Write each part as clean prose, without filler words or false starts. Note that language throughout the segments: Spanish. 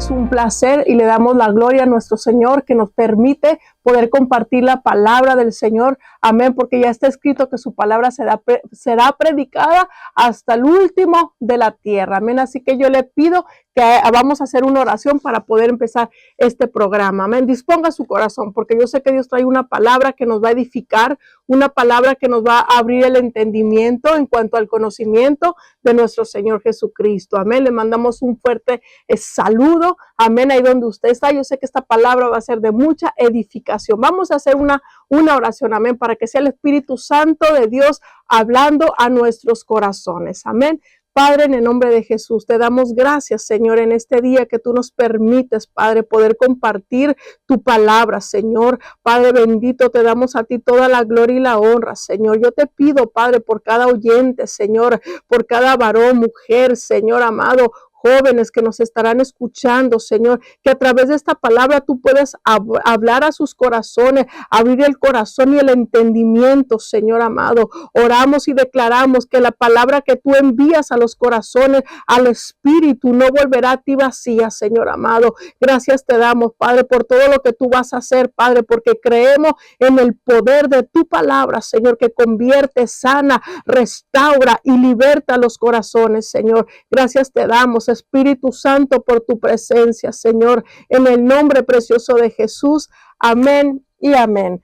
es un placer y le damos la gloria a nuestro Señor que nos permite poder compartir la palabra del Señor. Amén, porque ya está escrito que su palabra será predicada hasta el último de la tierra. Amén, así que yo le pido que vamos a hacer una oración para poder empezar este programa. Amén, disponga su corazón porque yo sé que Dios trae una palabra que nos va a edificar, una palabra que nos va a abrir el entendimiento en cuanto al conocimiento de nuestro Señor Jesucristo. Amén, le mandamos un fuerte saludo. Amén, ahí donde usted está. Yo sé que esta palabra va a ser de mucha edificación. Vamos a hacer una oración, amén, para que sea el Espíritu Santo de Dios hablando a nuestros corazones. Amén. Padre, en el nombre de Jesús, te damos gracias, Señor, en este día que tú nos permites, Padre, poder compartir tu palabra, Señor. Padre bendito, te damos a ti toda la gloria y la honra, Señor. Yo te pido, Padre, por cada oyente, Señor, por cada varón, mujer, Señor amado, jóvenes que nos estarán escuchando, Señor, que a través de esta palabra tú puedes hablar a sus corazones, abrir el corazón y el entendimiento, Señor amado. Oramos y declaramos que la palabra que tú envías a los corazones, al espíritu, no volverá a ti vacía, Señor amado. Gracias te damos, Padre, por todo lo que tú vas a hacer, Padre, porque creemos en el poder de tu palabra, Señor, que convierte, sana, restaura y liberta los corazones, Señor. Gracias te damos, Espíritu Santo, por tu presencia, Señor, en el nombre precioso de Jesús. Amén y amén.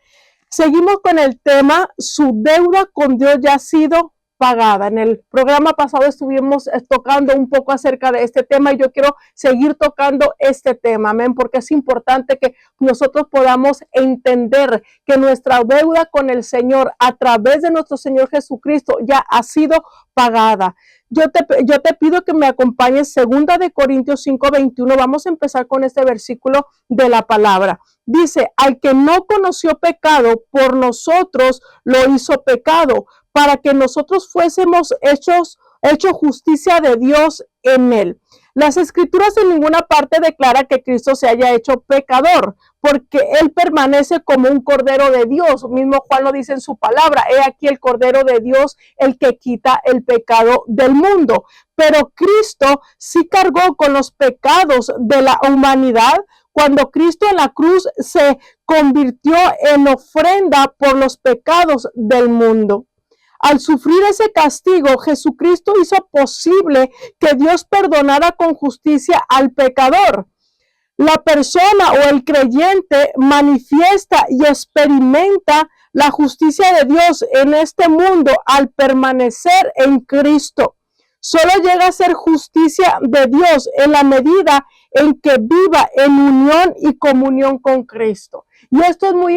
Seguimos con el tema, su deuda con Dios ya ha sido pagada. En el programa pasado estuvimos tocando un poco acerca de este tema y yo quiero seguir tocando este tema, amén, porque es importante que nosotros podamos entender que nuestra deuda con el Señor a través de nuestro Señor Jesucristo ya ha sido pagada. Yo te pido que me acompañes, 2 Corintios 5:21. Vamos a empezar con este versículo de la palabra. Dice, al que no conoció pecado, por nosotros lo hizo pecado, para que nosotros fuésemos hecho justicia de Dios en él. Las escrituras en ninguna parte declara que Cristo se haya hecho pecador, porque él permanece como un cordero de Dios. Mismo Juan lo dice en su palabra, he aquí el cordero de Dios, el que quita el pecado del mundo. Pero Cristo sí cargó con los pecados de la humanidad cuando Cristo en la cruz se convirtió en ofrenda por los pecados del mundo. Al sufrir ese castigo, Jesucristo hizo posible que Dios perdonara con justicia al pecador. La persona o el creyente manifiesta y experimenta la justicia de Dios en este mundo al permanecer en Cristo. Solo llega a ser justicia de Dios en la medida en que viva en unión y comunión con Cristo. Y esto es muy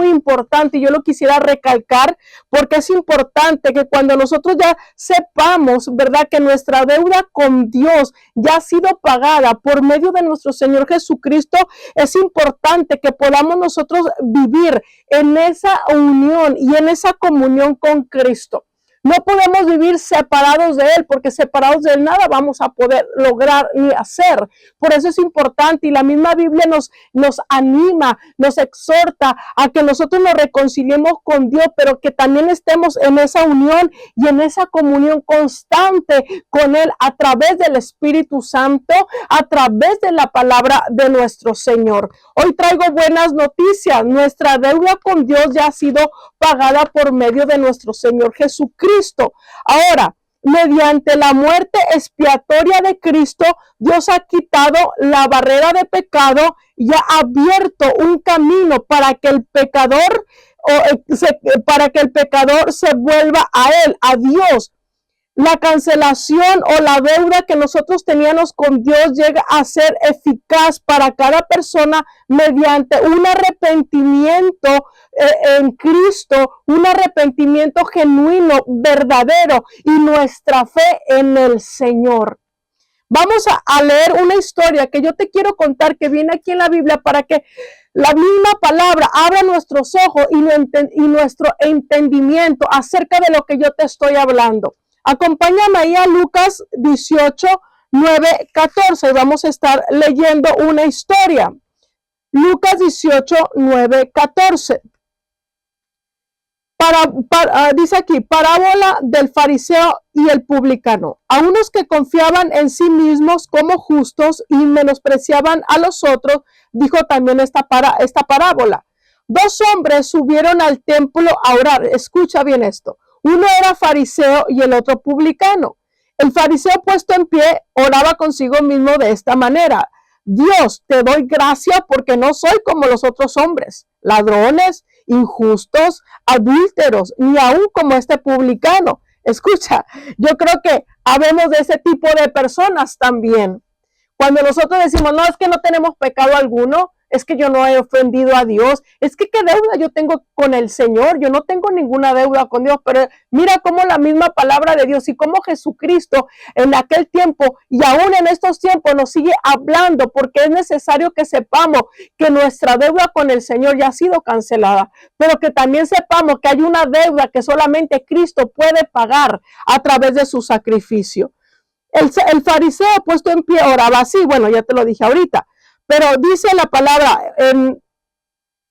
importante y yo lo quisiera recalcar porque es importante que cuando nosotros ya sepamos, ¿verdad?, que nuestra deuda con Dios ya ha sido pagada por medio de nuestro Señor Jesucristo, es importante que podamos nosotros vivir en esa unión y en esa comunión con Cristo. No podemos vivir separados de Él, porque separados de Él nada vamos a poder lograr ni hacer. Por eso es importante y la misma Biblia nos anima, nos exhorta a que nosotros nos reconciliemos con Dios, pero que también estemos en esa unión y en esa comunión constante con Él a través del Espíritu Santo, a través de la palabra de nuestro Señor. Hoy traigo buenas noticias. Nuestra deuda con Dios ya ha sido pagada por medio de nuestro Señor Jesucristo. Ahora, mediante la muerte expiatoria de Cristo, Dios ha quitado la barrera de pecado y ha abierto un camino para que el pecador se vuelva a Él, a Dios. La cancelación o la deuda que nosotros teníamos con Dios llega a ser eficaz para cada persona mediante un arrepentimiento en Cristo, un arrepentimiento genuino, verdadero y nuestra fe en el Señor. Vamos a leer una historia que yo te quiero contar que viene aquí en la Biblia para que la misma palabra abra nuestros ojos y nuestro entendimiento acerca de lo que yo te estoy hablando. Acompáñame ahí a Lucas 18, 9, 14. Vamos a estar leyendo una historia. Lucas 18, 9, 14. Dice aquí, parábola del fariseo y el publicano. A unos que confiaban en sí mismos como justos y menospreciaban a los otros, dijo también esta parábola. Dos hombres subieron al templo a orar. Escucha bien esto. Uno era fariseo y el otro publicano. El fariseo, puesto en pie, oraba consigo mismo de esta manera: Dios, te doy gracia porque no soy como los otros hombres, ladrones, injustos, adúlteros, ni aún como este publicano. Escucha, yo creo que habemos de ese tipo de personas también. Cuando nosotros decimos, no, es que no tenemos pecado alguno, es que yo no he ofendido a Dios, es que qué deuda yo tengo con el Señor, yo no tengo ninguna deuda con Dios, pero mira cómo la misma palabra de Dios y cómo Jesucristo en aquel tiempo y aún en estos tiempos nos sigue hablando, porque es necesario que sepamos que nuestra deuda con el Señor ya ha sido cancelada, pero que también sepamos que hay una deuda que solamente Cristo puede pagar a través de su sacrificio. El fariseo puesto en pie oraba así, bueno, ya te lo dije ahorita, pero dice la palabra en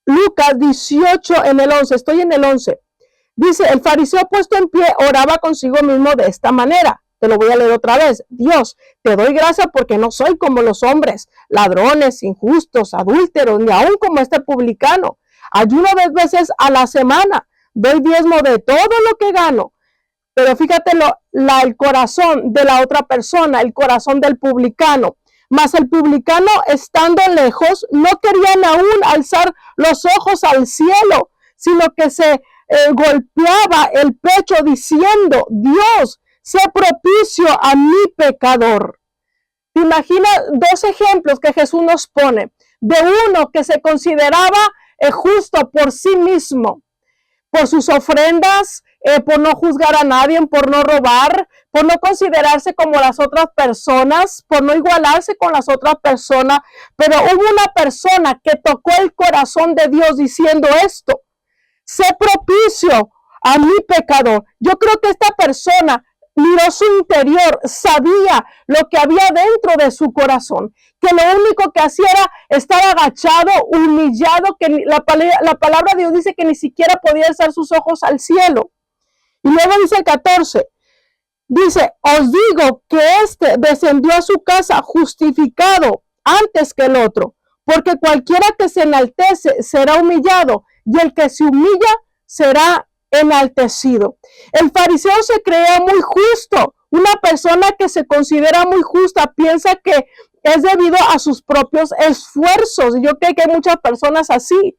Lucas 18 en el 11, estoy en el 11, dice, el fariseo puesto en pie oraba consigo mismo de esta manera. Te lo voy a leer otra vez. Dios, te doy gracias porque no soy como los hombres, ladrones, injustos, adúlteros, ni aún como este publicano. Ayuno 2 veces a la semana, doy diezmo de todo lo que gano. Pero fíjate el corazón de la otra persona, el corazón del publicano. Mas el publicano, estando lejos, no querían aún alzar los ojos al cielo, sino que se golpeaba el pecho diciendo, Dios, sé propicio a mi pecador. ¿Te imaginas 2 ejemplos que Jesús nos pone? De uno que se consideraba justo por sí mismo, por sus ofrendas, por no juzgar a nadie, por no robar, por no considerarse como las otras personas, por no igualarse con las otras personas. Pero hubo una persona que tocó el corazón de Dios diciendo esto: sé propicio a mi pecador. Yo creo que esta persona miró su interior, sabía lo que había dentro de su corazón, que lo único que hacía era estar agachado, humillado, que la palabra de Dios dice que ni siquiera podía alzar sus ojos al cielo. Y luego dice el 14, dice, os digo que este descendió a su casa justificado antes que el otro, porque cualquiera que se enaltece será humillado, y el que se humilla será enaltecido. El fariseo se creía muy justo. Una persona que se considera muy justa piensa que es debido a sus propios esfuerzos. Yo creo que hay muchas personas así.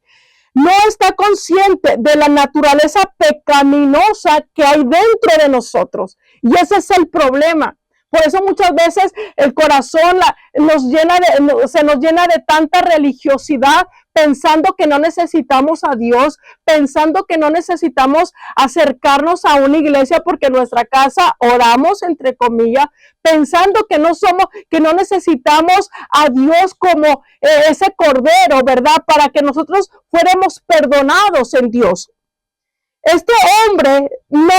No está consciente de la naturaleza pecaminosa que hay dentro de nosotros. Y ese es el problema. Por eso muchas veces el corazón se nos llena de tanta religiosidad, pensando que no necesitamos a Dios, pensando que no necesitamos acercarnos a una iglesia porque en nuestra casa oramos, entre comillas, pensando que no necesitamos a Dios como ese cordero, ¿verdad? Para que nosotros fuéramos perdonados en Dios. Este hombre no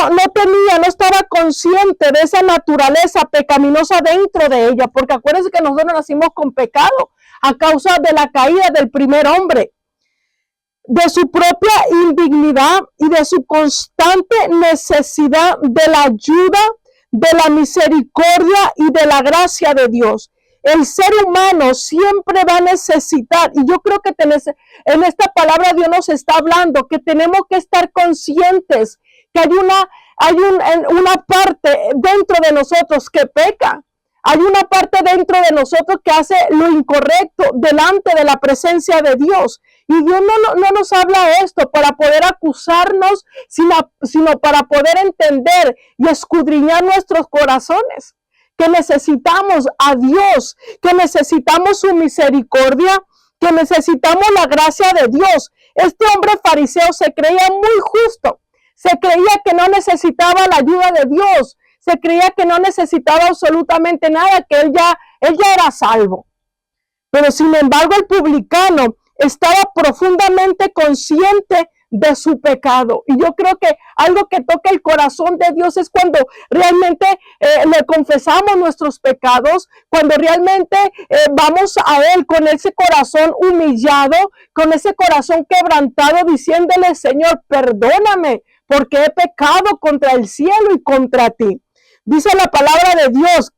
estaba consciente de esa naturaleza pecaminosa dentro de ella, porque acuérdense que nosotros nacimos con pecado a causa de la caída del primer hombre, de su propia indignidad y de su constante necesidad de la ayuda, de la misericordia y de la gracia de Dios. El ser humano siempre va a necesitar, y yo creo que en esta palabra Dios nos está hablando, que tenemos que estar conscientes que hay una parte dentro de nosotros que peca. Hay una parte dentro de nosotros que hace lo incorrecto delante de la presencia de Dios. Y Dios no nos habla esto para poder acusarnos, sino para poder entender y escudriñar nuestros corazones. Que necesitamos a Dios, que necesitamos su misericordia, que necesitamos la gracia de Dios. Este hombre fariseo se creía muy justo, se creía que no necesitaba la ayuda de Dios, se creía que no necesitaba absolutamente nada, que él ya era salvo. Pero sin embargo el publicano estaba profundamente consciente de su pecado. Y yo creo que algo que toca el corazón de Dios es cuando realmente le confesamos nuestros pecados, cuando realmente vamos a Él con ese corazón humillado, con ese corazón quebrantado, diciéndole, Señor, perdóname, porque he pecado contra el cielo y contra ti. Dice la palabra de Dios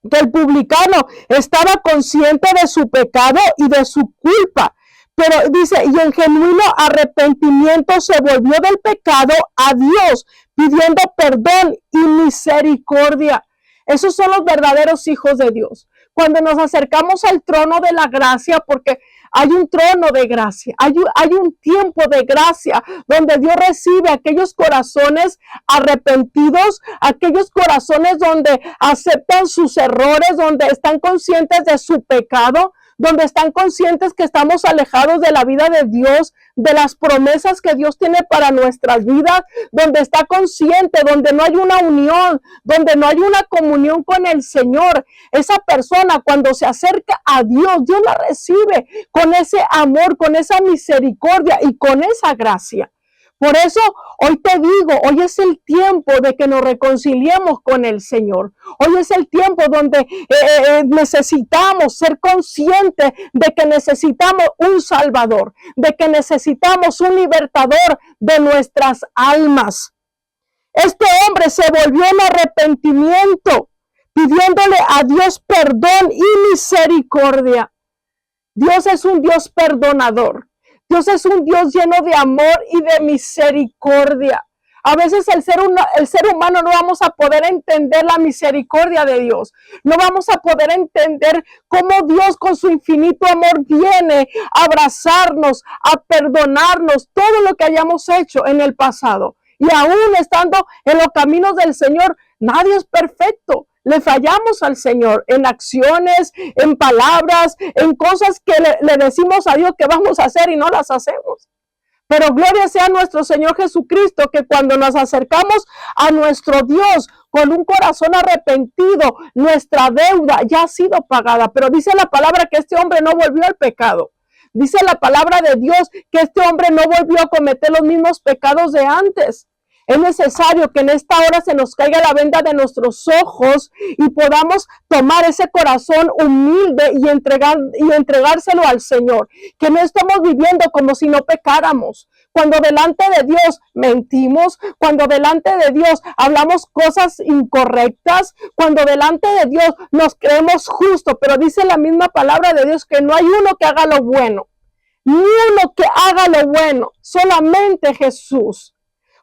que el publicano estaba consciente de su pecado y de su culpa, pero dice, y en genuino arrepentimiento se volvió del pecado a Dios, pidiendo perdón y misericordia. Esos son los verdaderos hijos de Dios. Cuando nos acercamos al trono de la gracia, porque hay un trono de gracia, hay un tiempo de gracia donde Dios recibe aquellos corazones arrepentidos, aquellos corazones donde aceptan sus errores, donde están conscientes de su pecado, donde están conscientes que estamos alejados de la vida de Dios, de las promesas que Dios tiene para nuestras vidas, donde está consciente, donde no hay una unión, donde no hay una comunión con el Señor. Esa persona cuando se acerca a Dios, Dios la recibe con ese amor, con esa misericordia y con esa gracia. Por eso hoy te digo, hoy es el tiempo de que nos reconciliemos con el Señor. Hoy es el tiempo donde necesitamos ser conscientes de que necesitamos un Salvador, de que necesitamos un libertador de nuestras almas. Este hombre se volvió en arrepentimiento, pidiéndole a Dios perdón y misericordia. Dios es un Dios perdonador. Dios es un Dios lleno de amor y de misericordia. A veces el ser humano no vamos a poder entender la misericordia de Dios. No vamos a poder entender cómo Dios con su infinito amor viene a abrazarnos, a perdonarnos todo lo que hayamos hecho en el pasado. Y aún estando en los caminos del Señor, nadie es perfecto. Le fallamos al Señor en acciones, en palabras, en cosas que le decimos a Dios que vamos a hacer y no las hacemos. Pero gloria sea nuestro Señor Jesucristo, que cuando nos acercamos a nuestro Dios con un corazón arrepentido, nuestra deuda ya ha sido pagada. Pero dice la palabra que este hombre no volvió al pecado. Dice la palabra de Dios que este hombre no volvió a cometer los mismos pecados de antes. Es necesario que en esta hora se nos caiga la venda de nuestros ojos y podamos tomar ese corazón humilde y entregárselo al Señor. Que no estemos viviendo como si no pecáramos. Cuando delante de Dios mentimos, cuando delante de Dios hablamos cosas incorrectas, cuando delante de Dios nos creemos justos, pero dice la misma palabra de Dios que no hay uno que haga lo bueno. Ni uno que haga lo bueno, solamente Jesús.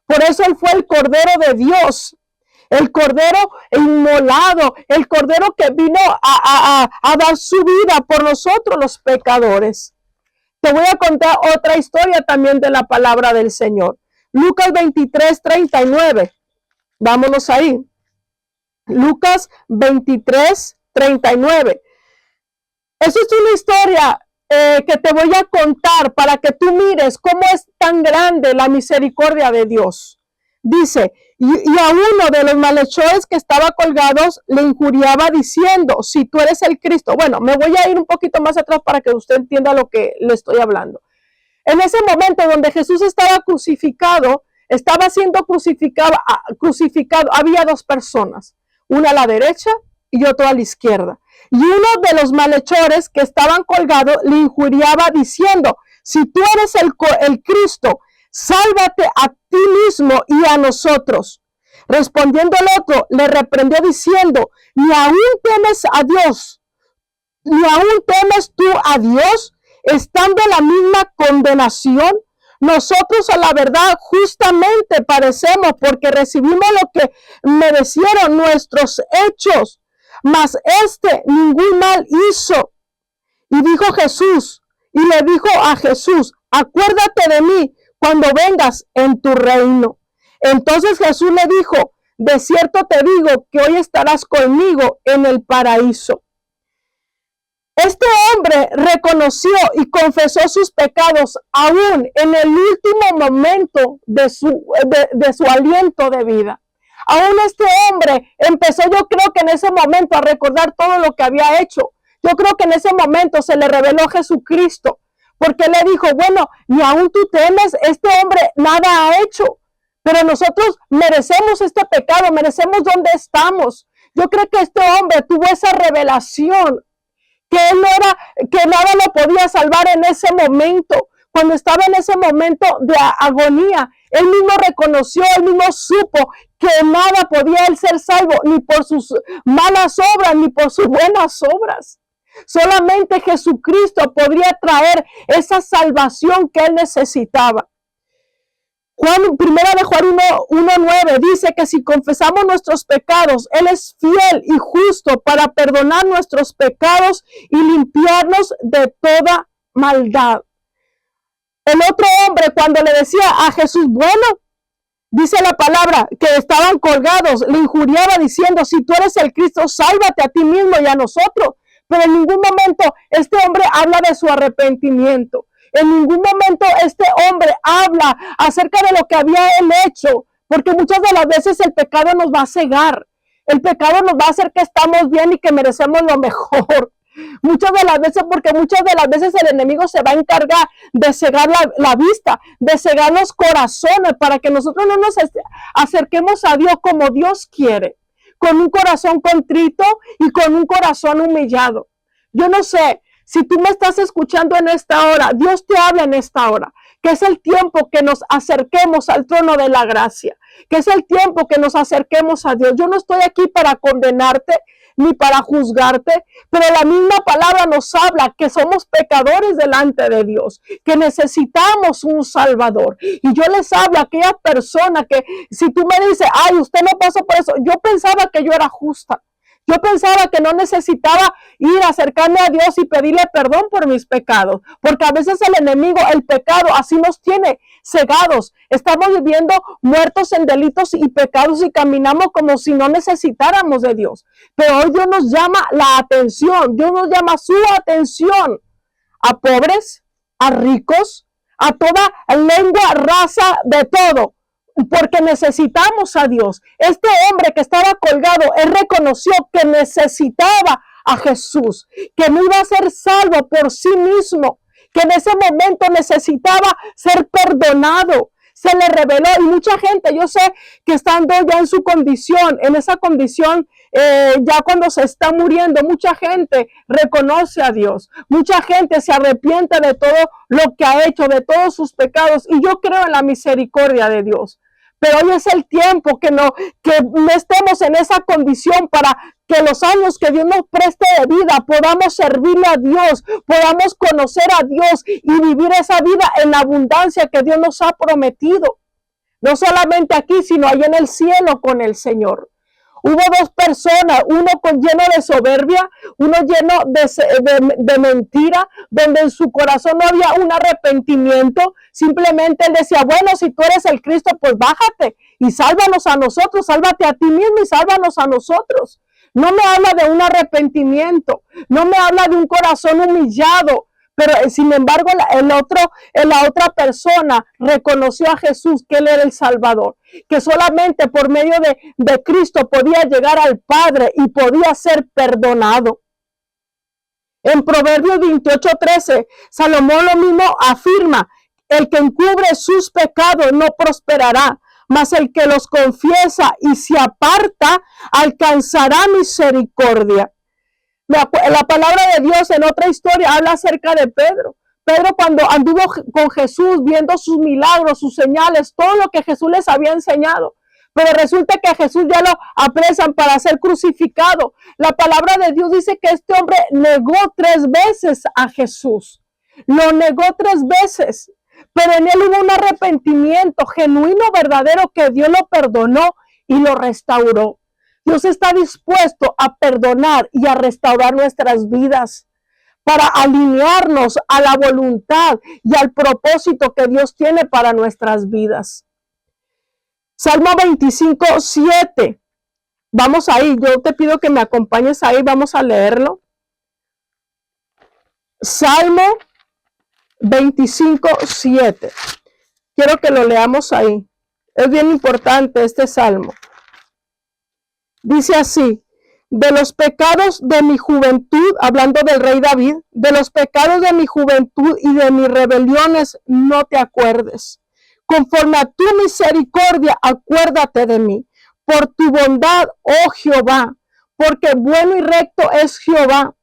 Por eso Él fue el Cordero de Dios, el Cordero inmolado, el Cordero que vino a dar su vida por nosotros los pecadores. Te voy a contar otra historia también de la palabra del Señor. Lucas 23:39. Vámonos ahí. Lucas 23:39. Eso es una historia que te voy a contar para que tú mires cómo es tan grande la misericordia de Dios. Dice, y a uno de los malhechores que estaba colgados le injuriaba diciendo, si tú eres el Cristo. Bueno, me voy a ir un poquito más atrás para que usted entienda lo que le estoy hablando. En ese momento donde Jesús estaba crucificado, estaba siendo crucificado, había dos personas, una a la derecha y otra a la izquierda. Y uno de los malhechores que estaban colgados le injuriaba diciendo, si tú eres el Cristo, sálvate a ti mismo y a nosotros. Respondiendo el otro, le reprendió diciendo, ni aún temes a Dios, ni aún temes tú a Dios, estando en la misma condenación. Nosotros a la verdad justamente padecemos porque recibimos lo que merecieron nuestros hechos. Mas ningún mal hizo. Y dijo Jesús, y le dijo a Jesús, acuérdate de mí cuando vengas en tu reino. Entonces Jesús le dijo, de cierto te digo que hoy estarás conmigo en el paraíso. Este hombre reconoció y confesó sus pecados aún en el último momento de su aliento de vida. Aún este hombre empezó, yo creo que en ese momento, a recordar todo lo que había hecho. Yo creo que en ese momento se le reveló Jesucristo, porque le dijo, bueno, ni aún tú temes, este hombre nada ha hecho, pero nosotros merecemos este pecado, merecemos donde estamos. Yo creo que este hombre tuvo esa revelación, que nada lo podía salvar en ese momento, cuando estaba en ese momento de agonía. Él mismo reconoció, él mismo supo que nada podía él ser salvo, ni por sus malas obras, ni por sus buenas obras. Solamente Jesucristo podría traer esa salvación que él necesitaba. Primera de Juan 1:9 dice que si confesamos nuestros pecados, Él es fiel y justo para perdonar nuestros pecados y limpiarnos de toda maldad. El otro hombre, cuando le decía a Jesús, bueno, dice la palabra, que estaban colgados, le injuriaba diciendo, si tú eres el Cristo, sálvate a ti mismo y a nosotros. Pero en ningún momento este hombre habla de su arrepentimiento. En ningún momento este hombre habla acerca de lo que había él hecho, porque muchas de las veces el pecado nos va a cegar. El pecado nos va a hacer que estamos bien y que merecemos lo mejor. Muchas de las veces el enemigo se va a encargar de cegar la vista, de cegar los corazones para que nosotros no nos acerquemos a Dios como Dios quiere, con un corazón contrito y con un corazón humillado. Yo no sé si tú me estás escuchando en esta hora, Dios te habla en esta hora, que es el tiempo que nos acerquemos al trono de la gracia, que es el tiempo que nos acerquemos a Dios. Yo no estoy aquí para condenarte ni para juzgarte, pero la misma palabra nos habla que somos pecadores delante de Dios, que necesitamos un Salvador. Y yo les hablo a aquella persona que si tú me dices, ay, usted no pasó por eso, yo pensaba que yo era justa. Yo pensaba que no necesitaba ir a acercarme a Dios y pedirle perdón por mis pecados, porque a veces el enemigo, el pecado, así nos tiene cegados. Estamos viviendo muertos en delitos y pecados y caminamos como si no necesitáramos de Dios. Pero hoy Dios nos llama la atención, Dios nos llama su atención a pobres, a ricos, a toda lengua, raza, de todo. Porque necesitamos a Dios. Este hombre que estaba colgado, él reconoció que necesitaba a Jesús, que no iba a ser salvo por sí mismo, que en ese momento necesitaba ser perdonado. Se le reveló y mucha gente, yo sé que estando ya en su condición, en esa condición, ya cuando se está muriendo, mucha gente reconoce a Dios, mucha gente se arrepiente de todo lo que ha hecho, de todos sus pecados, y yo creo en la misericordia de Dios. Pero hoy es el tiempo que no estemos en esa condición para que los años que Dios nos preste de vida podamos servirle a Dios, podamos conocer a Dios y vivir esa vida en la abundancia que Dios nos ha prometido. No solamente aquí, sino allá en el cielo con el Señor. Hubo dos personas, uno lleno de soberbia, uno lleno de mentira, donde en su corazón no había un arrepentimiento. Simplemente él decía, bueno, si tú eres el Cristo, pues bájate y sálvanos a nosotros, sálvate a ti mismo y sálvanos a nosotros. No me habla de un arrepentimiento, no me habla de un corazón humillado. Pero sin embargo, la otra persona reconoció a Jesús, que Él era el Salvador, que solamente por medio de Cristo podía llegar al Padre y podía ser perdonado. En Proverbios 28:13, Salomón lo mismo afirma, el que encubre sus pecados no prosperará, mas el que los confiesa y se aparta alcanzará misericordia. La palabra de Dios en otra historia habla acerca de Pedro. Pedro cuando anduvo con Jesús viendo sus milagros, sus señales, todo lo que Jesús les había enseñado. Pero resulta que a Jesús ya lo apresan para ser crucificado. La palabra de Dios dice que este hombre negó 3 veces a Jesús. Lo negó 3 veces. Pero en él hubo un arrepentimiento genuino, verdadero, que Dios lo perdonó y lo restauró. Dios está dispuesto a perdonar y a restaurar nuestras vidas para alinearnos a la voluntad y al propósito que Dios tiene para nuestras vidas. Salmo 25:7. Vamos ahí, yo te pido que me acompañes ahí, vamos a leerlo. Salmo 25:7. Quiero que lo leamos ahí. Es bien importante este salmo. Dice así, de los pecados de mi juventud, hablando del rey David, de los pecados de mi juventud y de mis rebeliones no te acuerdes. Conforme a tu misericordia, acuérdate de mí. Por tu bondad, oh Jehová, porque bueno y recto es Jehová.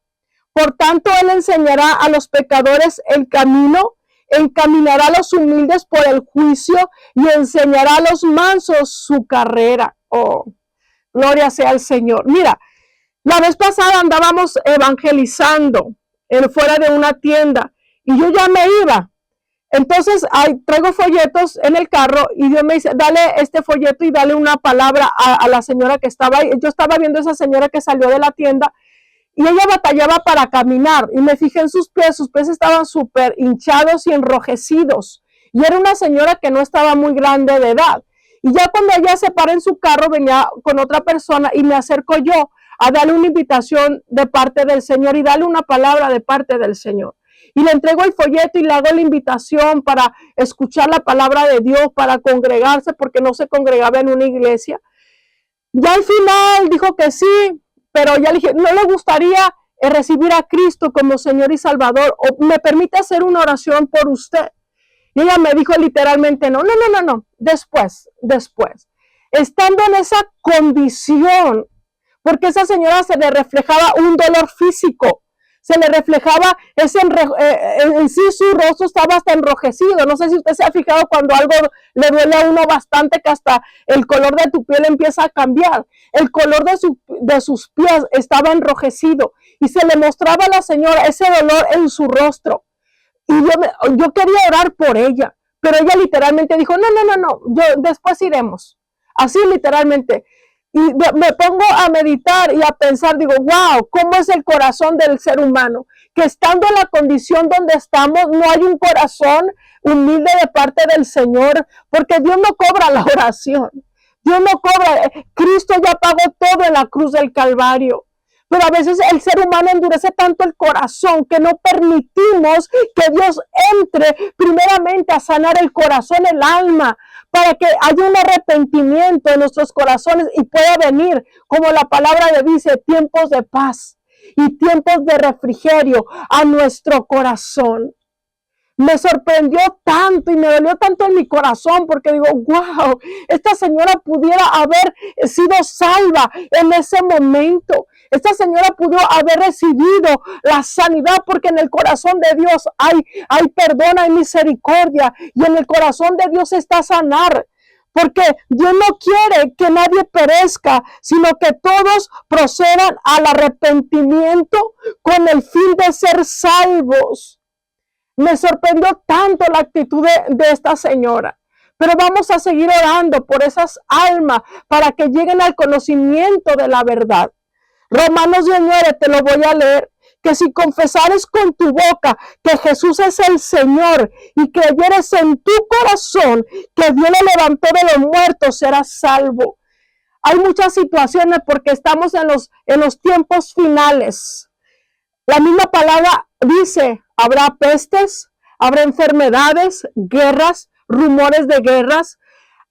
Por tanto, él enseñará a los pecadores el camino, encaminará a los humildes por el juicio y enseñará a los mansos su carrera. Oh, gloria sea al Señor. Mira, la vez pasada andábamos evangelizando fuera de una tienda y yo ya me iba. Entonces traigo folletos en el carro y Dios me dice, dale este folleto y dale una palabra a la señora que estaba ahí. Yo estaba viendo a esa señora que salió de la tienda y ella batallaba para caminar y me fijé en sus pies estaban súper hinchados y enrojecidos. Y era una señora que no estaba muy grande de edad. Y ya cuando ella se para en su carro, venía con otra persona y me acerco yo a darle una invitación de parte del Señor y darle una palabra de parte del Señor. Y le entrego el folleto y le hago la invitación para escuchar la palabra de Dios, para congregarse, porque no se congregaba en una iglesia. Ya al final dijo que sí, pero ya le dije, ¿no le gustaría recibir a Cristo como Señor y Salvador? ¿O me permite hacer una oración por usted? Y ella me dijo literalmente, no, después. Estando en esa condición, porque esa señora se le reflejaba un dolor físico, se le reflejaba en sí su rostro estaba hasta enrojecido. No sé si usted se ha fijado cuando algo le duele a uno bastante que hasta el color de tu piel empieza a cambiar. El color de sus pies estaba enrojecido y se le mostraba a la señora ese dolor en su rostro. Y yo quería orar por ella, pero ella literalmente dijo, no, después iremos. Así literalmente. Y me pongo a meditar y a pensar, digo, wow, ¿cómo es el corazón del ser humano? Que estando en la condición donde estamos, no hay un corazón humilde de parte del Señor, porque Dios no cobra la oración. Dios no cobra. Cristo ya pagó todo en la cruz del Calvario. Pero a veces el ser humano endurece tanto el corazón que no permitimos que Dios entre primeramente a sanar el corazón, el alma, para que haya un arrepentimiento en nuestros corazones y pueda venir, como la palabra le dice, tiempos de paz y tiempos de refrigerio a nuestro corazón. Me sorprendió tanto y me dolió tanto en mi corazón porque digo, wow, esta señora pudiera haber sido salva en ese momento. Esta señora pudo haber recibido la sanidad porque en el corazón de Dios hay perdón, hay misericordia y en el corazón de Dios está sanar. Porque Dios no quiere que nadie perezca, sino que todos procedan al arrepentimiento con el fin de ser salvos. Me sorprendió tanto la actitud de esta señora. Pero vamos a seguir orando por esas almas para que lleguen al conocimiento de la verdad. Romanos 19, te lo voy a leer. Que si confesares con tu boca que Jesús es el Señor y creyeres en tu corazón que Dios lo levantó de los muertos, serás salvo. Hay muchas situaciones porque estamos en los tiempos finales. La misma palabra dice, habrá pestes, habrá enfermedades, guerras, rumores de guerras.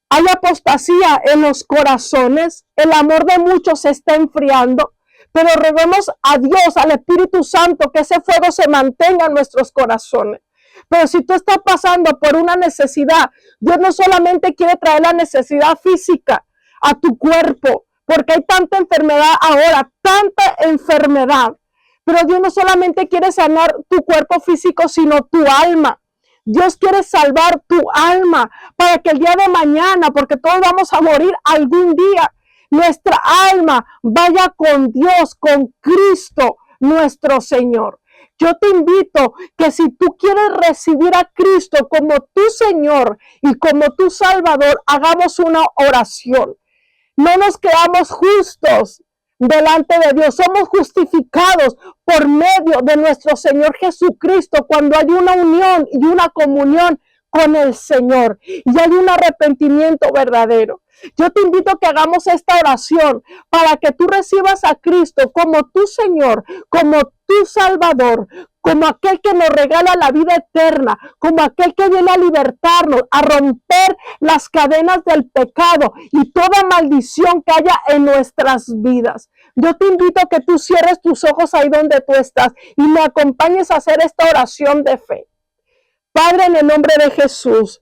Hay apostasía en los corazones. El amor de muchos se está enfriando. Pero roguemos a Dios, al Espíritu Santo, que ese fuego se mantenga en nuestros corazones. Pero si tú estás pasando por una necesidad, Dios no solamente quiere traer la necesidad física a tu cuerpo, porque hay tanta enfermedad ahora, tanta enfermedad. Pero Dios no solamente quiere sanar tu cuerpo físico, sino tu alma. Dios quiere salvar tu alma para que el día de mañana, porque todos vamos a morir algún día, nuestra alma vaya con Dios, con Cristo, nuestro Señor. Yo te invito que si tú quieres recibir a Cristo como tu Señor y como tu Salvador, hagamos una oración. No nos quedamos justos delante de Dios, somos justificados por medio de nuestro Señor Jesucristo cuando hay una unión y una comunión con el Señor y hay un arrepentimiento verdadero. Yo te invito a que hagamos esta oración para que tú recibas a Cristo como tu Señor, como tu Salvador, como aquel que nos regala la vida eterna, como aquel que viene a libertarnos, a romper las cadenas del pecado y toda maldición que haya en nuestras vidas. Yo te invito a que tú cierres tus ojos ahí donde tú estás y me acompañes a hacer esta oración de fe. Padre, en el nombre de Jesús,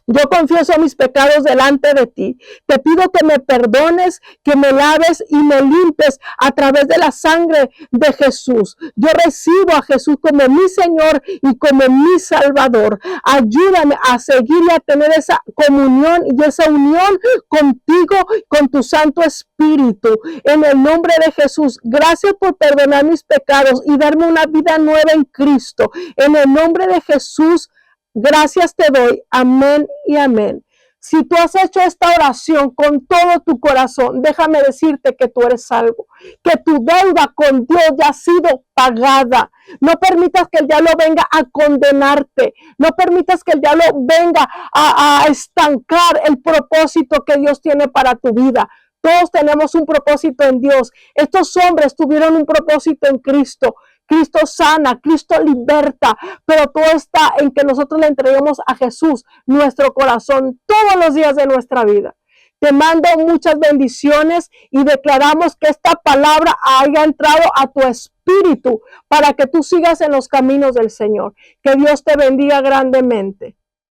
Yo confieso mis pecados delante de ti. Te pido que me perdones, que me laves y me limpies a través de la sangre de Jesús. Yo recibo a Jesús como mi Señor y como mi Salvador. Ayúdame a seguir y a tener esa comunión y esa unión contigo, con tu Santo Espíritu. En el nombre de Jesús, gracias por perdonar mis pecados y darme una vida nueva en Cristo. En el nombre de Jesús, gracias te doy. Amén y amén. Si tú has hecho esta oración con todo tu corazón, déjame decirte que tú eres salvo, que tu deuda con Dios ya ha sido pagada. No permitas que el diablo venga a condenarte. No permitas que el diablo venga a estancar el propósito que Dios tiene para tu vida. Todos tenemos un propósito en Dios. Estos hombres tuvieron un propósito en Cristo. Cristo sana, Cristo liberta, pero todo está en que nosotros le entreguemos a Jesús nuestro corazón todos los días de nuestra vida. Te mando muchas bendiciones y declaramos que esta palabra haya entrado a tu espíritu para que tú sigas en los caminos del Señor. Que Dios te bendiga grandemente.